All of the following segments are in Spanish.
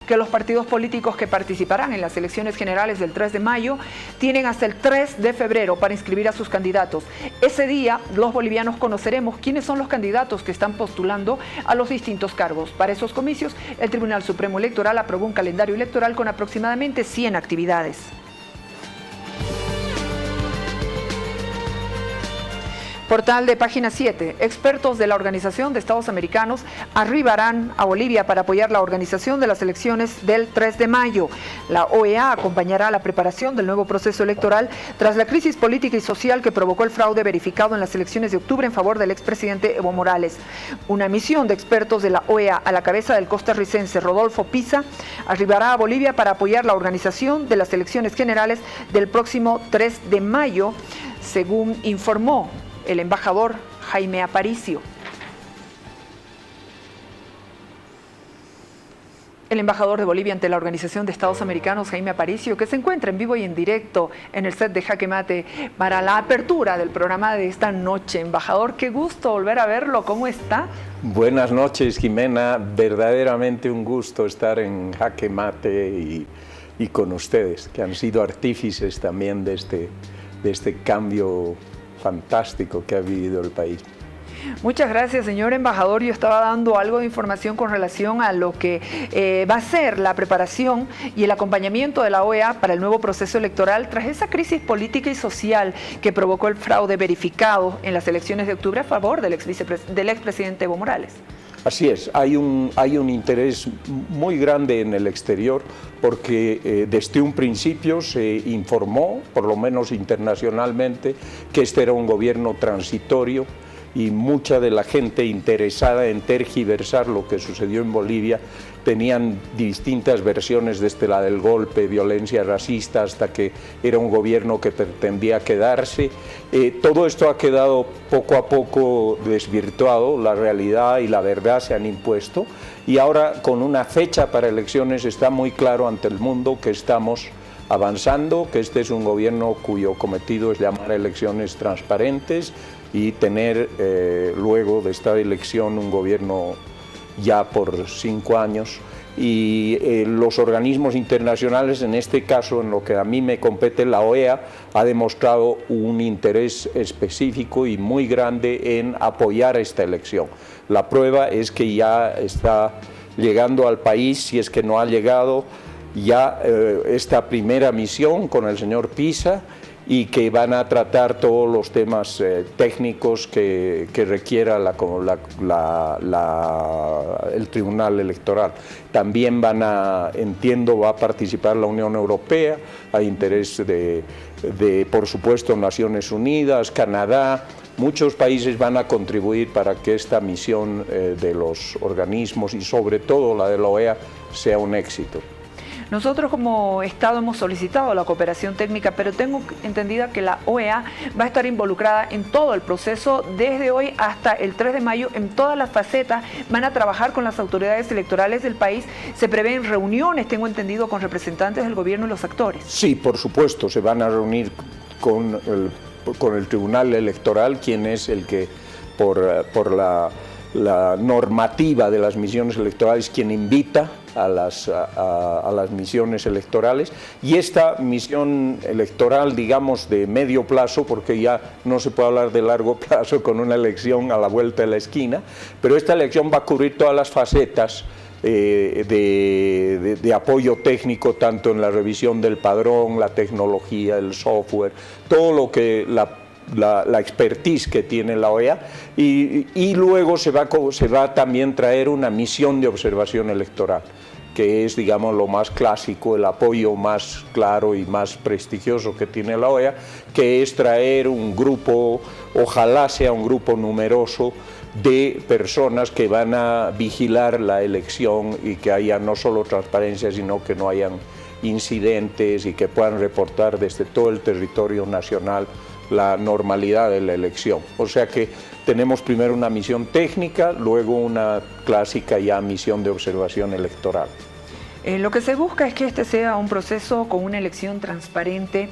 que los partidos políticos que participarán en las elecciones generales del 3 de mayo tienen hasta el 3 de febrero para inscribir a sus candidatos. Ese día, los bolivianos conoceremos quiénes son los candidatos que están postulando a los distintos cargos. Para esos comicios, el Tribunal Supremo Electoral aprobó un calendario electoral con aproximadamente 100 actividades. Portal de Página 7. Expertos de la Organización de Estados Americanos arribarán a Bolivia para apoyar la organización de las elecciones del 3 de mayo. La OEA acompañará la preparación del nuevo proceso electoral tras la crisis política y social que provocó el fraude verificado en las elecciones de octubre en favor del expresidente Evo Morales. Una misión de expertos de la OEA a la cabeza del costarricense Rodolfo Pisa arribará a Bolivia para apoyar la organización de las elecciones generales del próximo 3 de mayo, según informó el embajador Jaime Aparicio. El embajador de Bolivia ante la Organización de Estados Americanos, Jaime Aparicio, que se encuentra en vivo y en directo en el set de Jaque Mate para la apertura del programa de esta noche. Embajador, qué gusto volver a verlo. ¿Cómo está? Buenas noches, Jimena. Verdaderamente un gusto estar en Jaque Mate y con ustedes, que han sido artífices también de este cambio fantástico que ha vivido el país. Muchas gracias, señor embajador. Yo estaba dando algo de información con relación a lo que va a ser la preparación y el acompañamiento de la OEA para el nuevo proceso electoral tras esa crisis política y social que provocó el fraude verificado en las elecciones de octubre a favor del expresidente Evo Morales. Así es, hay un interés muy grande en el exterior porque desde un principio se informó, por lo menos internacionalmente, que este era un gobierno transitorio y mucha de la gente interesada en tergiversar lo que sucedió en Bolivia tenían distintas versiones, desde la del golpe, violencia racista, hasta que era un gobierno que pretendía quedarse. Todo esto ha quedado poco a poco desvirtuado, la realidad y la verdad se han impuesto, y ahora con una fecha para elecciones está muy claro ante el mundo que estamos avanzando, que este es un gobierno cuyo cometido es llamar a elecciones transparentes y tener luego de esta elección un gobierno ya por 5 años, y los organismos internacionales, en este caso en lo que a mí me compete, la OEA, ha demostrado un interés específico y muy grande en apoyar esta elección. La prueba es que ya está llegando al país, si es que no ha llegado, ya esta primera misión con el señor Pisa, y que van a tratar todos los temas técnicos que requiera el Tribunal Electoral. También entiendo, va a participar la Unión Europea, hay interés de, por supuesto, Naciones Unidas, Canadá. Muchos países van a contribuir para que esta misión de los organismos y sobre todo la de la OEA sea un éxito. Nosotros como Estado hemos solicitado la cooperación técnica, pero tengo entendida que la OEA va a estar involucrada en todo el proceso desde hoy hasta el 3 de mayo, en todas las facetas. Van a trabajar con las autoridades electorales del país. Se prevén reuniones, tengo entendido, con representantes del gobierno y los actores. Sí, por supuesto, se van a reunir con el Tribunal Electoral, quien es el que por la normativa de las misiones electorales, quien invita a las misiones electorales, y esta misión electoral, digamos, de medio plazo, porque ya no se puede hablar de largo plazo con una elección a la vuelta de la esquina, pero esta elección va a cubrir todas las facetas de apoyo técnico, tanto en la revisión del padrón, la tecnología, el software, todo lo que la expertise que tiene la OEA, y luego se va también a traer una misión de observación electoral, que es, digamos, lo más clásico, el apoyo más claro y más prestigioso que tiene la OEA, que es traer un grupo, ojalá sea un grupo numeroso, de personas que van a vigilar la elección y que haya no solo transparencia, sino que no hayan incidentes y que puedan reportar desde todo el territorio nacional la normalidad de la elección. O sea que tenemos primero una misión técnica, luego una clásica ya misión de observación electoral. Lo que se busca es que este sea un proceso con una elección transparente,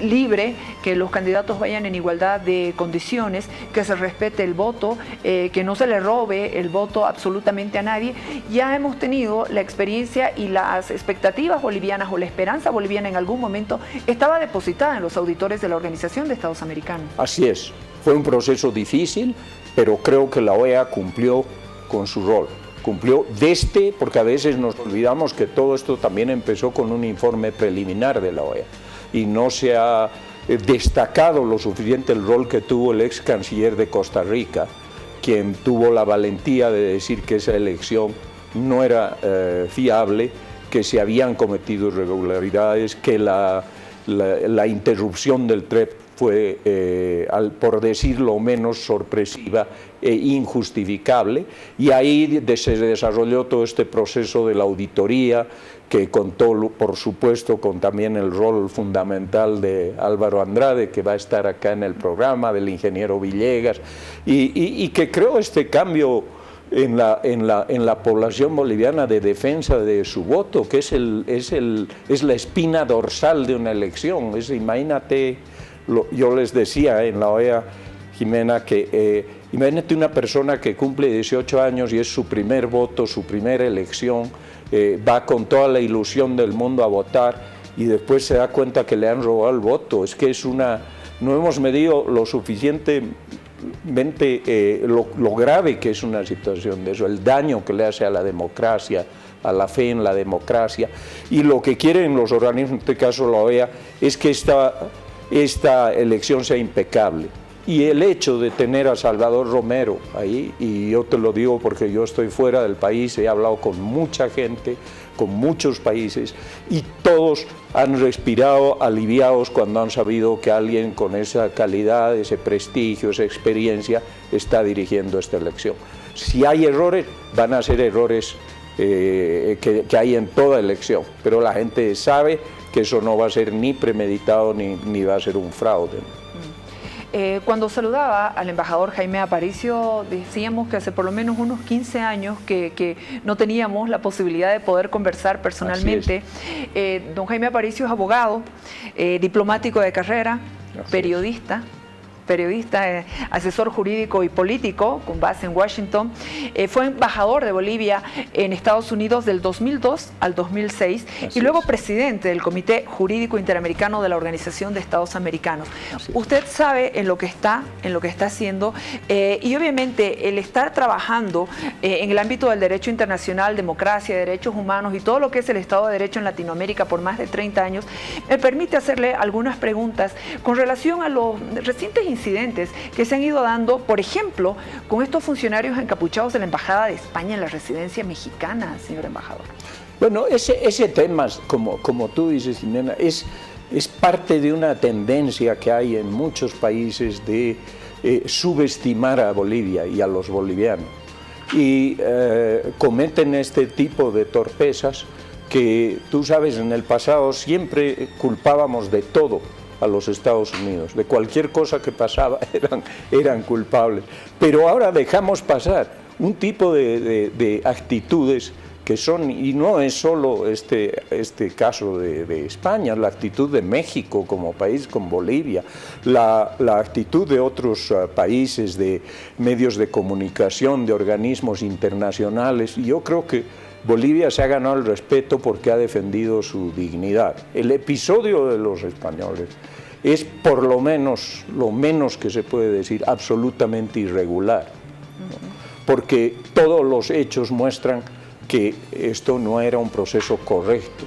libre, que los candidatos vayan en igualdad de condiciones, que se respete el voto, que no se le robe el voto absolutamente a nadie. Ya hemos tenido la experiencia y las expectativas bolivianas o la esperanza boliviana en algún momento estaba depositada en los auditores de la Organización de Estados Americanos. Así es, fue un proceso difícil, pero creo que la OEA cumplió con su rol. Cumplió porque a veces nos olvidamos que todo esto también empezó con un informe preliminar de la OEA y no se ha destacado lo suficiente el rol que tuvo el ex canciller de Costa Rica, quien tuvo la valentía de decir que esa elección no era fiable, que se habían cometido irregularidades, que la interrupción del TREP fue, por decirlo menos, sorpresiva e injustificable, y ahí se desarrolló todo este proceso de la auditoría, que contó, por supuesto, con también el rol fundamental de Álvaro Andrade, que va a estar acá en el programa, del ingeniero Villegas, y que creó este cambio en la población boliviana de defensa de su voto, que es la espina dorsal de una elección. Imagínate, yo les decía en la OEA, Jimena, que imagínate una persona que cumple 18 años y es su primer voto, su primera elección, va con toda la ilusión del mundo a votar y después se da cuenta que le han robado el voto. Es que no hemos medido lo suficientemente lo grave que es una situación de eso, el daño que le hace a la democracia, a la fe en la democracia, y lo que quieren los organismos, en este caso la OEA, es que esta elección sea impecable. Y el hecho de tener a Salvador Romero ahí, y yo te lo digo porque yo estoy fuera del país, he hablado con mucha gente, con muchos países, y todos han respirado aliviados cuando han sabido que alguien con esa calidad, ese prestigio, esa experiencia está dirigiendo esta elección. Si hay errores, van a ser errores que hay en toda elección, pero la gente sabe que eso no va a ser ni premeditado ni va a ser un fraude. Cuando saludaba al embajador Jaime Aparicio, decíamos que hace por lo menos unos 15 años que no teníamos la posibilidad de poder conversar personalmente. Don Jaime Aparicio es abogado, diplomático de carrera, periodista, asesor jurídico y político con base en Washington. Fue embajador de Bolivia en Estados Unidos del 2002 al 2006 y luego presidente del Comité Jurídico Interamericano de la Organización de Estados Americanos. Usted sabe en lo que está haciendo y obviamente el estar trabajando en el ámbito del derecho internacional, democracia, derechos humanos y todo lo que es el Estado de Derecho en Latinoamérica por más de 30 años, me permite hacerle algunas preguntas con relación a los recientes incidentes que se han ido dando, por ejemplo, con estos funcionarios encapuchados de la Embajada de España en la residencia mexicana, señor embajador. Bueno, ese tema, como tú dices, Jimena, es parte de una tendencia que hay en muchos países de subestimar a Bolivia y a los bolivianos. Y cometen este tipo de torpezas que, tú sabes, en el pasado siempre culpábamos de todo a los Estados Unidos, de cualquier cosa que pasaba eran culpables, pero ahora dejamos pasar un tipo de actitudes que son, y no es solo este caso de España, la actitud de México como país, con Bolivia, la actitud de otros países, de medios de comunicación, de organismos internacionales, y yo creo que Bolivia se ha ganado el respeto porque ha defendido su dignidad. El episodio de los españoles es por lo menos que se puede decir, absolutamente irregular, ¿no? Porque todos los hechos muestran que esto no era un proceso correcto.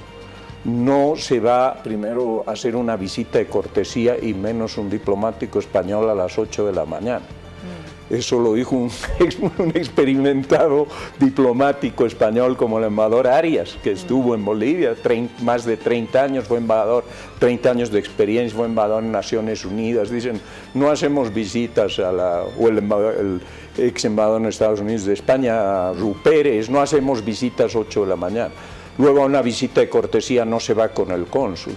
No se va primero a hacer una visita de cortesía y menos un diplomático español a las 8 de la mañana. Eso lo dijo un experimentado diplomático español como el embajador Arias, que estuvo en Bolivia más de 30 años, fue embajador, 30 años de experiencia, fue embajador en Naciones Unidas. Dicen, no hacemos visitas o el ex embajador en Estados Unidos de España, Rupérez, no hacemos visitas 8 de la mañana. Luego a una visita de cortesía no se va con el cónsul,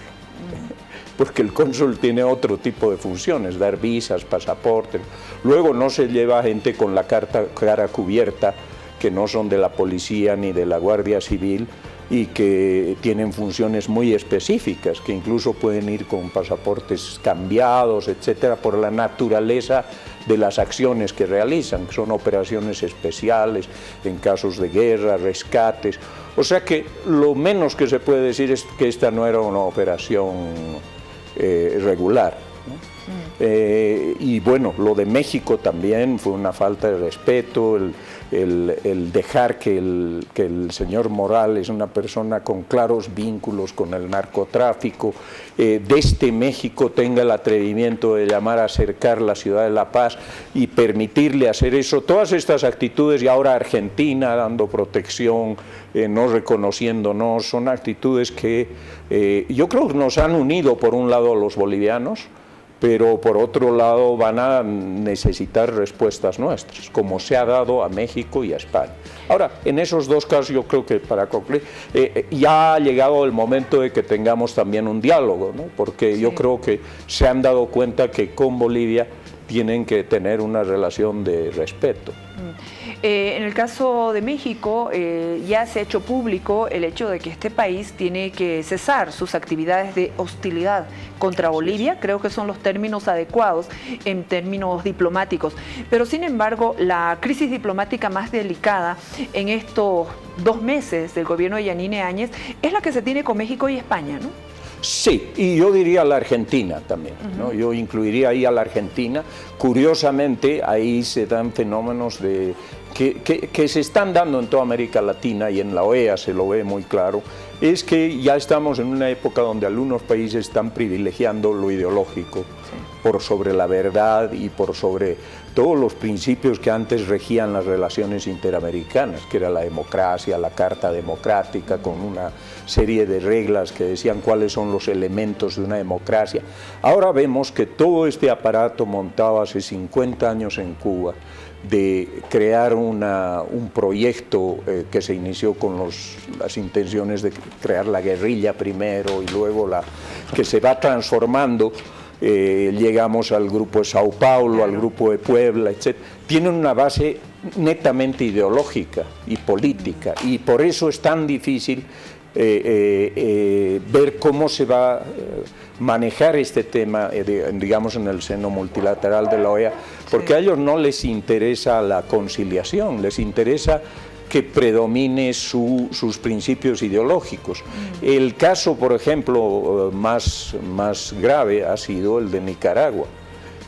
porque el cónsul tiene otro tipo de funciones, dar visas, pasaportes. Luego no se lleva gente con la cara cubierta, que no son de la policía ni de la Guardia Civil, y que tienen funciones muy específicas, que incluso pueden ir con pasaportes cambiados, etcétera, por la naturaleza de las acciones que realizan, que son operaciones especiales en casos de guerra, rescates. O sea que lo menos que se puede decir es que esta no era una operación regular, ¿no? Y bueno, lo de México también fue una falta de respeto, el dejar que el señor Morales, una persona con claros vínculos con el narcotráfico, desde México tenga el atrevimiento de llamar a acercar la ciudad de La Paz y permitirle hacer eso, todas estas actitudes, y ahora Argentina dando protección, no reconociéndonos, son actitudes que yo creo que nos han unido por un lado a los bolivianos, pero por otro lado van a necesitar respuestas nuestras, como se ha dado a México y a España. Ahora, en esos dos casos yo creo que, para concluir, ya ha llegado el momento de que tengamos también un diálogo, ¿no? Porque yo creo que se han dado cuenta que con Bolivia tienen que tener una relación de respeto. En el caso de México, ya se ha hecho público el hecho de que este país tiene que cesar sus actividades de hostilidad contra Bolivia. Creo que son los términos adecuados en términos diplomáticos. Pero sin embargo, la crisis diplomática más delicada en estos 2 meses del gobierno de Yanine Áñez es la que se tiene con México y España, ¿no? Sí, y yo diría la Argentina también, ¿no? Yo incluiría ahí a la Argentina. Curiosamente, ahí se dan fenómenos que se están dando en toda América Latina, y en la OEA se lo ve muy claro, es que ya estamos en una época donde algunos países están privilegiando lo ideológico por sobre la verdad y por sobre todos los principios que antes regían las relaciones interamericanas, que era la democracia, la Carta Democrática, con una serie de reglas que decían cuáles son los elementos de una democracia. Ahora vemos que todo este aparato montado hace 50 años en Cuba, de crear un proyecto que se inició con las intenciones de crear la guerrilla primero y luego que se va transformando, llegamos al grupo de Sao Paulo, al grupo de Puebla, etc. Tienen una base netamente ideológica y política, y por eso es tan difícil ver cómo se va a manejar este tema, digamos, en el seno multilateral de la OEA, porque a ellos no les interesa la conciliación, les interesa que predomine sus principios ideológicos. El caso, por ejemplo, más grave ha sido el de Nicaragua.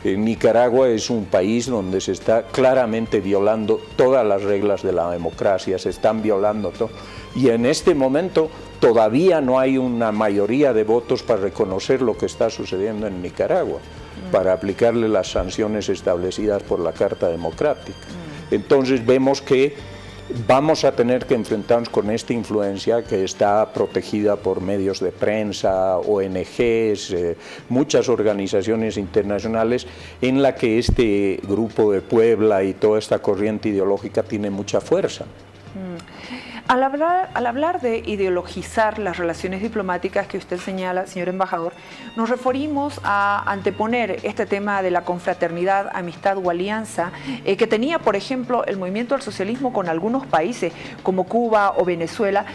Nicaragua es un país donde se está claramente violando todas las reglas de la democracia, se están violando todo. Y en este momento todavía no hay una mayoría de votos para reconocer lo que está sucediendo en Nicaragua, para aplicarle las sanciones establecidas por la Carta Democrática. Entonces vemos que vamos a tener que enfrentarnos con esta influencia que está protegida por medios de prensa, ONGs, muchas organizaciones internacionales, en la que este grupo de Puebla y toda esta corriente ideológica tiene mucha fuerza. Al hablar de ideologizar las relaciones diplomáticas que usted señala, señor embajador, nos referimos a anteponer este tema de la confraternidad, amistad o alianza que tenía, por ejemplo, el movimiento al socialismo con algunos países como Cuba o Venezuela,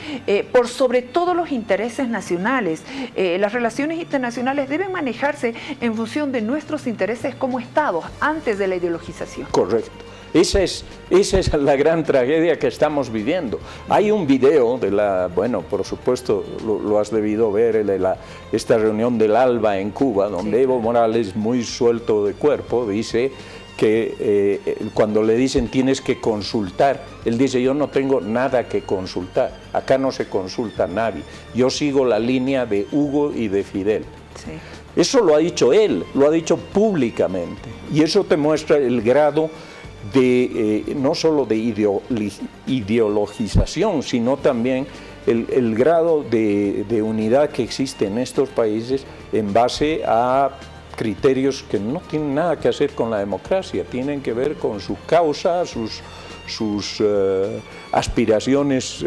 por sobre todos los intereses nacionales. Las relaciones internacionales deben manejarse en función de nuestros intereses como Estados, antes de la ideologización. Correcto. Esa es la gran tragedia que estamos viviendo. Hay un video bueno, por supuesto lo has debido ver, esta reunión del ALBA en Cuba, donde Evo Morales, muy suelto de cuerpo, dice que cuando le dicen tienes que consultar, él dice yo no tengo nada que consultar, acá no se consulta a nadie, yo sigo la línea de Hugo y de Fidel. Sí. Eso lo ha dicho él, lo ha dicho públicamente, y eso te muestra el grado no solo de ideologización, sino también el grado de unidad que existe en estos países en base a criterios que no tienen nada que hacer con la democracia, tienen que ver con su causa, sus aspiraciones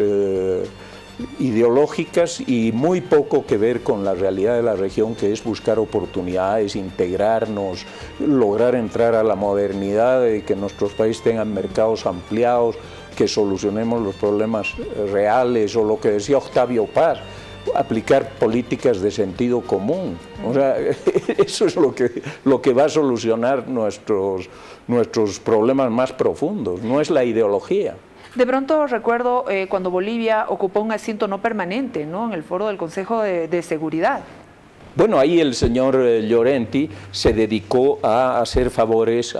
ideológicas, y muy poco que ver con la realidad de la región, que es buscar oportunidades, integrarnos, lograr entrar a la modernidad, y que nuestros países tengan mercados ampliados, que solucionemos los problemas reales, o lo que decía Octavio Paz, aplicar políticas de sentido común. O sea, eso es lo que va a solucionar nuestros problemas más profundos, no es la ideología. De pronto recuerdo cuando Bolivia ocupó un asiento no permanente, ¿no?, en el foro del Consejo de Seguridad. Bueno, ahí el señor Llorenti se dedicó a hacer favores,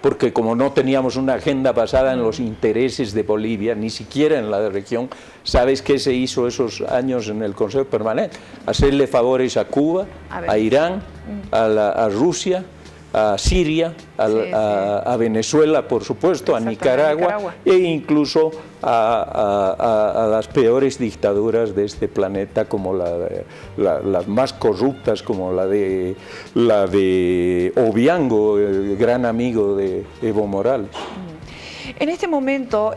porque como no teníamos una agenda basada en los intereses de Bolivia, ni siquiera en la región, ¿sabes qué se hizo esos años en el Consejo Permanente? Hacerle favores a Cuba, a Irán, a Rusia, a Siria, a Venezuela, por supuesto, a Nicaragua, e incluso a las peores dictaduras de este planeta, como las más corruptas, como la de Obiango, el gran amigo de Evo Morales. En este momento,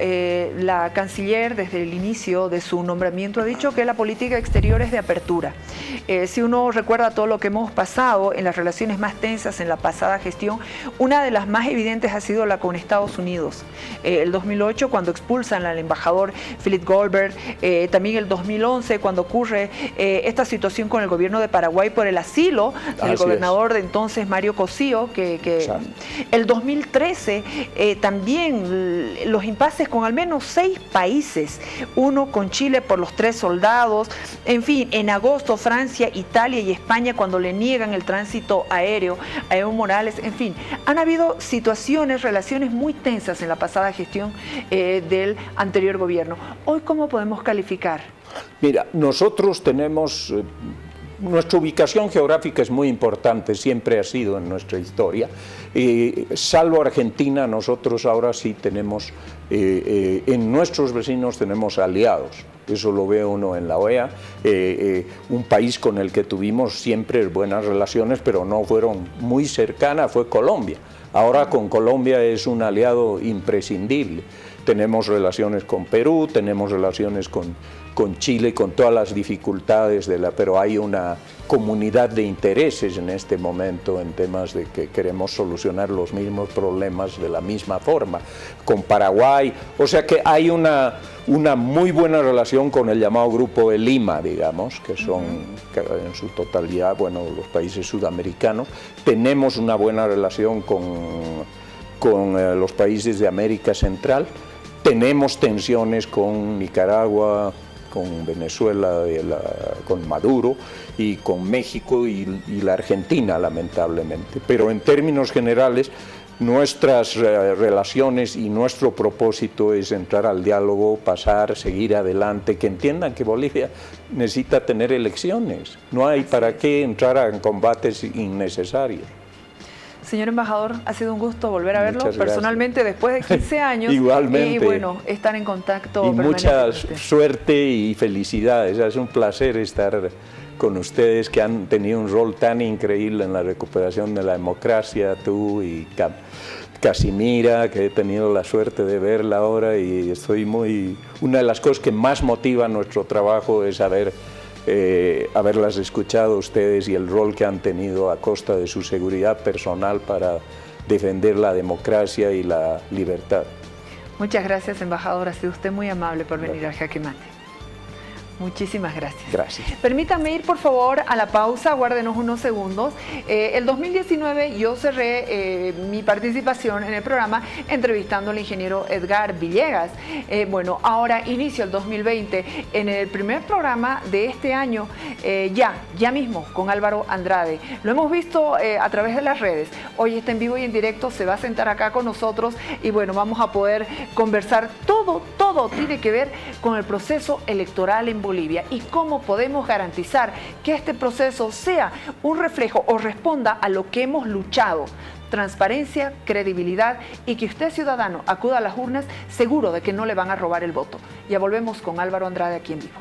la canciller, desde el inicio de su nombramiento, ha dicho que la política exterior es de apertura. Si uno recuerda todo lo que hemos pasado en las relaciones más tensas en la pasada gestión, una de las más evidentes ha sido la con Estados Unidos. El 2008, cuando expulsan al embajador Philip Goldberg, también el 2011, cuando ocurre esta situación con el gobierno de Paraguay por el asilo del gobernador de entonces, Mario Cosío, el 2013 también los impases con al menos 6 países, uno con Chile por los 3 soldados, en fin, en agosto Francia, Italia y España cuando le niegan el tránsito aéreo a Evo Morales, en fin, han habido situaciones, relaciones muy tensas en la pasada gestión del anterior gobierno. Hoy, ¿cómo podemos calificar? Mira, nosotros tenemos... Nuestra ubicación geográfica es muy importante, siempre ha sido en nuestra historia. Salvo Argentina, nosotros ahora sí tenemos, en nuestros vecinos tenemos aliados. Eso lo ve uno en la OEA, un país con el que tuvimos siempre buenas relaciones, pero no fueron muy cercanas, fue Colombia. Ahora con Colombia es un aliado imprescindible. Tenemos relaciones con Perú, tenemos relaciones con Chile, con todas las dificultades, pero hay una comunidad de intereses en este momento en temas de que queremos solucionar los mismos problemas de la misma forma. Con Paraguay, o sea que hay una muy buena relación con el llamado Grupo de Lima, digamos, que son en su totalidad, bueno, los países sudamericanos. Tenemos una buena relación con los países de América Central. Tenemos tensiones con Nicaragua, con Venezuela, con Maduro, y con México y la Argentina, lamentablemente. Pero en términos generales, nuestras relaciones y nuestro propósito es entrar al diálogo, pasar, seguir adelante, que entiendan que Bolivia necesita tener elecciones. No hay para qué entrar en combates innecesarios. Señor embajador, ha sido un gusto volver a verlo personalmente después de 15 años. Igualmente. Y bueno, estar en contacto. Y mucha suerte y felicidades. Es un placer estar con ustedes, que han tenido un rol tan increíble en la recuperación de la democracia, tú y Casimira, que he tenido la suerte de verla ahora, y estoy una de las cosas que más motiva nuestro trabajo es haberlas escuchado a ustedes y el rol que han tenido a costa de su seguridad personal para defender la democracia y la libertad. Muchas gracias, embajador. Ha sido usted muy amable por venir al Jaque Mate. Muchísimas gracias. Gracias. Permítanme ir, por favor, a la pausa, guárdenos unos segundos. El 2019 yo cerré mi participación en el programa entrevistando al ingeniero Edgar Villegas. Bueno, ahora inicio el 2020 en el primer programa de este año, ya mismo, con Álvaro Andrade. Lo hemos visto a través de las redes. Hoy está en vivo y en directo, se va a sentar acá con nosotros y bueno, vamos a poder conversar. Todo tiene que ver con el proceso electoral en Bolivia y cómo podemos garantizar que este proceso sea un reflejo o responda a lo que hemos luchado: transparencia, credibilidad, y que usted, ciudadano, acuda a las urnas seguro de que no le van a robar el voto. Ya volvemos con Álvaro Andrade aquí en vivo.